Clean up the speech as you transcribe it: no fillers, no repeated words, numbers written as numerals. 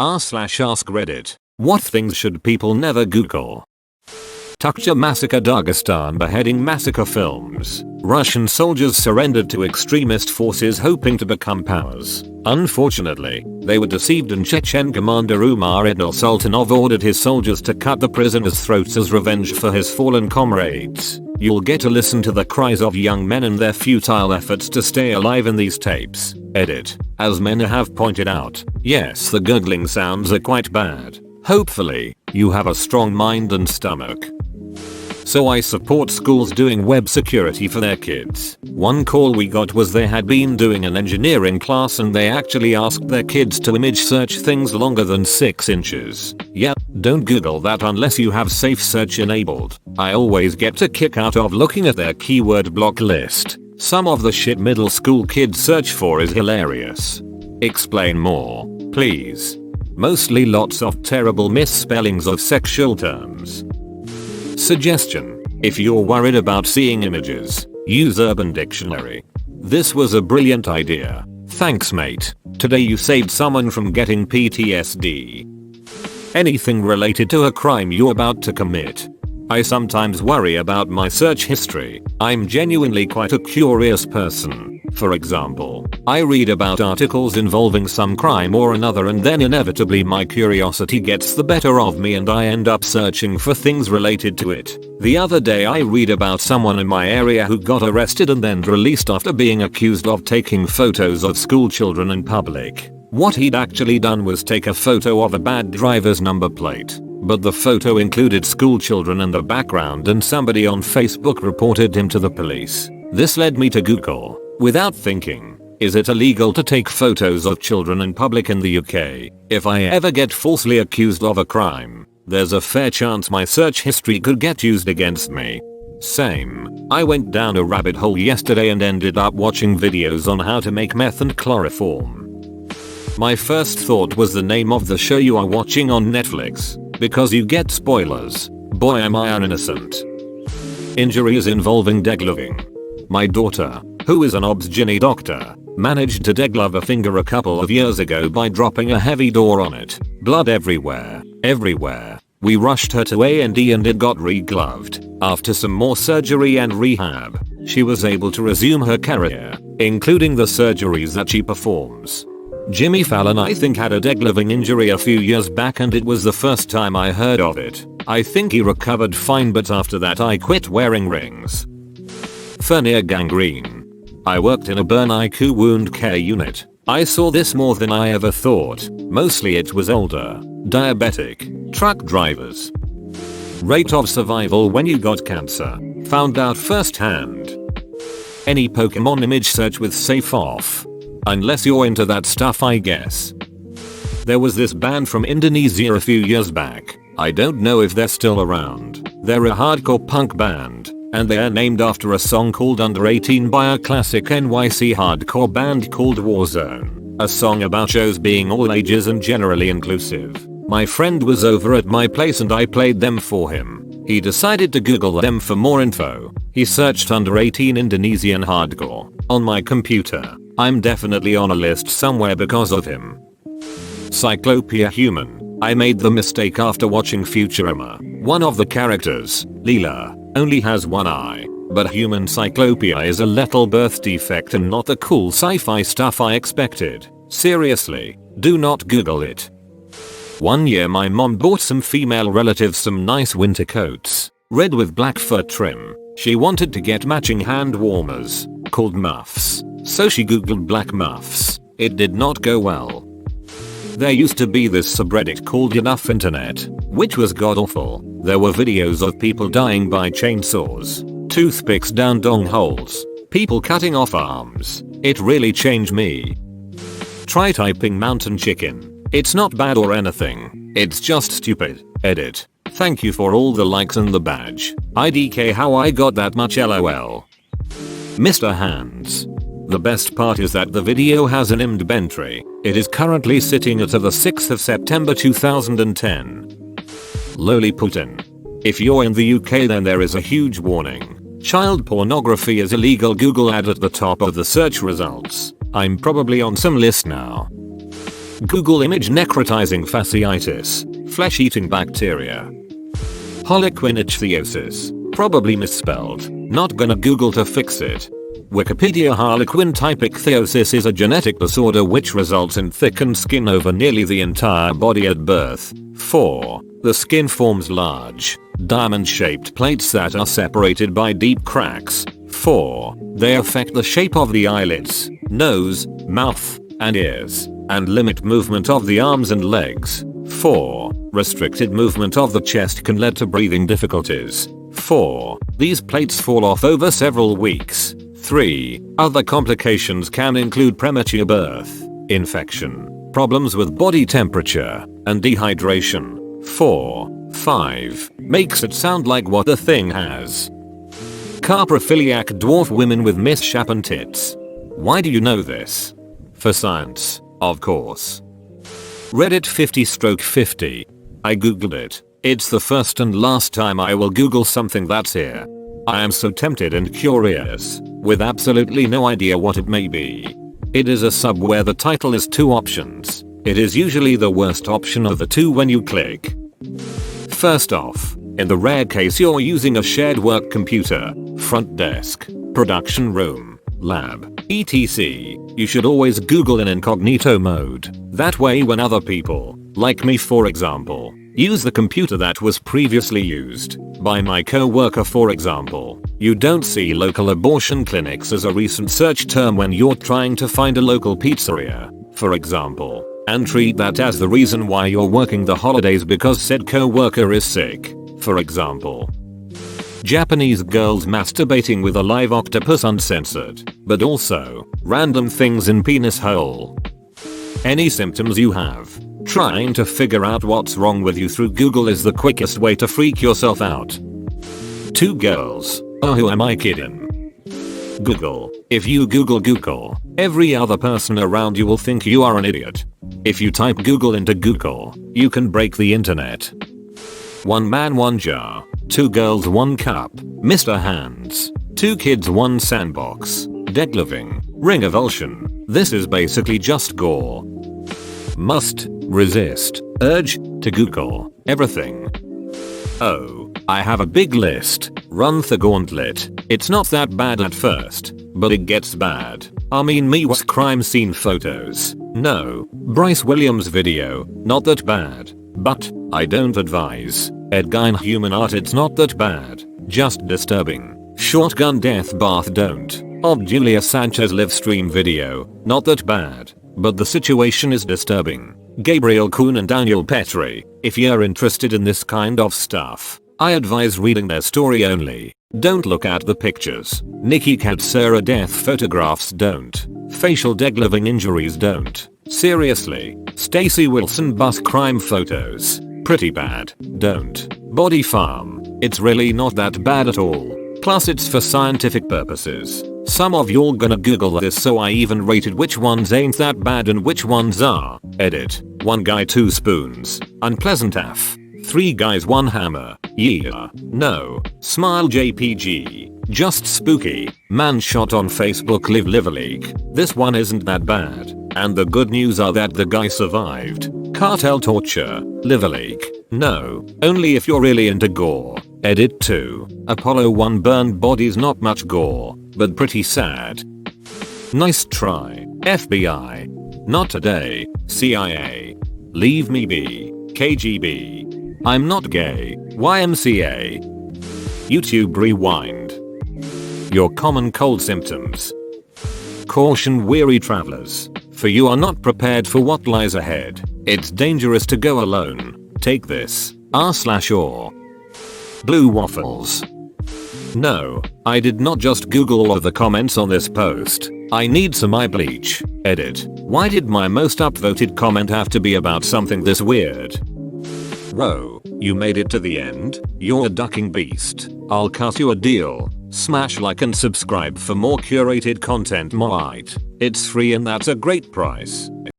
r/AskReddit. What things should people never Google? Tukcha massacre, Dagestan beheading massacre films. Russian soldiers surrendered to extremist forces hoping to become powers. Unfortunately, they were deceived and Chechen commander Umar Ibn Sultanov ordered his soldiers to cut the prisoners' throats as revenge for his fallen comrades. You'll get to listen to the cries of young men and their futile efforts to stay alive in these tapes. Edit. As many have pointed out, yes, the googling sounds are quite bad. Hopefully, you have a strong mind and stomach. So I support schools doing web security for their kids. One call we got was they had been doing an engineering class and they actually asked their kids to image search things longer than 6 inches. Yeah, don't Google that unless you have safe search enabled. I always get a kick out of looking at their keyword block list. Some of the shit middle school kids search for is hilarious. Explain more, please. Mostly lots of terrible misspellings of sexual terms. Suggestion: if you're worried about seeing images, use Urban Dictionary. This was a brilliant idea. Thanks, mate. Today you saved someone from getting PTSD. Anything related to a crime you're about to commit. I sometimes worry about my search history. I'm genuinely quite a curious person. For example, I read about articles involving some crime or another and then inevitably my curiosity gets the better of me and I end up searching for things related to it. The other day I read about someone in my area who got arrested and then released after being accused of taking photos of school children in public. What he'd actually done was take a photo of a bad driver's number plate, but the photo included school children in the background and somebody on Facebook reported him to the police. This led me to Google. Without thinking, is it illegal to take photos of children in public in the UK? If I ever get falsely accused of a crime, there's a fair chance my search history could get used against me. Same. I went down a rabbit hole yesterday and ended up watching videos on how to make meth and chloroform. My first thought was the name of the show you are watching on Netflix, because you get spoilers. Boy am I innocent. Injuries involving degloving. My daughter, who is an obs-gynae doctor, managed to deglove a finger a couple of years ago by dropping a heavy door on it. Blood everywhere. Everywhere. We rushed her to A&E and it got re-gloved. After some more surgery and rehab, she was able to resume her career, including the surgeries that she performs. Jimmy Fallon I think had a degloving injury a few years back and it was the first time I heard of it. I think he recovered fine but after that I quit wearing rings. Hernia gangrene. I worked in a burn IQ wound care unit. I saw this more than I ever thought. Mostly it was older, diabetic, truck drivers. Rate of survival when you got cancer. Found out firsthand. Any Pokemon image search with safe off. Unless you're into that stuff I guess. There was this band from Indonesia a few years back. I don't know if they're still around. They're a hardcore punk band. And they're named after a song called Under 18 by a classic NYC hardcore band called Warzone. A song about shows being all ages and generally inclusive. My friend was over at my place and I played them for him. He decided to Google them for more info. He searched Under 18 Indonesian hardcore on my computer. I'm definitely on a list somewhere because of him. Cyclopia human. I made the mistake after watching Futurama. One of the characters, Leela, only has one eye, but human cyclopia is a lethal birth defect and not the cool sci-fi stuff I expected. Seriously, do not Google it. One year my mom bought some female relatives some nice winter coats, red with black fur trim. She wanted to get matching hand warmers, called muffs, so she googled black muffs. It did not go well. There used to be this subreddit called Enough Internet, which was god awful. There were videos of people dying by chainsaws, toothpicks down dong holes, people cutting off arms. It really changed me. Try typing mountain chicken. It's not bad or anything. It's just stupid. Edit. Thank you for all the likes and the badge. IDK how I got that much LOL. Mr. Hands. The best part is that the video has an IMDb entry. It is currently sitting at the 6th of September 2010. Lowly Putin. If you're in the UK then there is a huge warning. Child pornography is illegal. Google ad at the top of the search results. I'm probably on some list now. Google image necrotizing fasciitis, flesh-eating bacteria. Harlequin ichthyosis, probably misspelled, not gonna Google to fix it. Wikipedia. Harlequin type ichthyosis is a genetic disorder which results in thickened skin over nearly the entire body at birth. 4. The skin forms large, diamond-shaped plates that are separated by deep cracks. 4. They affect the shape of the eyelids, nose, mouth, and ears, and limit movement of the arms and legs. 4. Restricted movement of the chest can lead to breathing difficulties. 4. These plates fall off over several weeks. 3. Other complications can include premature birth, infection, problems with body temperature, and dehydration. 4. 5. Makes it sound like what the thing has. Coprophiliac dwarf women with misshapen tits. Why do you know this? For science, of course. Reddit 50/50. I googled it. It's the first and last time I will Google something that's here. I am so tempted and curious, with absolutely no idea what it may be. It is a sub where the title is 2 options. It is usually the worst option of the 2 when you click. First off, in the rare case you're using a shared work computer, front desk, production room, lab, etc., you should always Google in incognito mode. That way when other people, like me for example, use the computer that was previously used by my co-worker for example, you don't see local abortion clinics as a recent search term when you're trying to find a local pizzeria, for example, and treat that as the reason why you're working the holidays because said co-worker is sick, for example. Japanese girls masturbating with a live octopus uncensored, but also random things in penis hole. Any symptoms you have, trying to figure out what's wrong with you through Google is the quickest way to freak yourself out. 2 girls. Oh, who am I kidding? Google. If you Google, every other person around you will think you are an idiot. If you type Google into Google, you can break the internet. 1 man 1 jar, 2 girls 1 cup, Mr. Hands, 2 kids 1 sandbox, degloving, ring avulsion. This is basically just gore. Must resist urge to Google everything. Oh, I have a big list. Run the gauntlet. It's not that bad at first, but it gets bad. I mean me was crime scene photos. No, Bryce Williams video, not that bad. But, I don't advise. Edgine human art, it's not that bad, just disturbing. Shotgun death bath don't. Of Julia Sanchez live stream video, not that bad, but the situation is disturbing. Gabriel Kuhn and Daniel Petri, if you're interested in this kind of stuff, I advise reading their story only. Don't look at the pictures. Nikki Katsura death photographs don't. Facial degloving injuries don't. Seriously, Stacy Wilson bus crime photos, pretty bad, don't. Body farm, it's really not that bad at all. Plus it's for scientific purposes. Some of y'all gonna Google this, so I even rated which ones ain't that bad and which ones are. Edit. 1 guy 2 spoons. Unpleasant af. 3 guys 1 hammer. Yeah. No. Smile JPG. Just spooky. Man shot on Facebook live a leak. This one isn't that bad. And the good news are that the guy survived. Cartel torture. Live a leak. No. Only if you're really into gore. Edit 2. Apollo 1 burned bodies, not much gore, but pretty sad. Nice try. FBI. Not today. CIA. Leave me be. KGB. I'm not gay. YMCA. YouTube rewind. Your common cold symptoms. Caution weary travelers. For you are not prepared for what lies ahead. It's dangerous to go alone. Take this. r/or. Blue waffles. No, I did not just Google all of the comments on this post. I need some eye bleach. Edit. Why did my most upvoted comment have to be about something this weird? Bro, you made it to the end? You're a ducking beast. I'll cut you a deal. Smash like and subscribe for more curated content. It's free and that's a great price.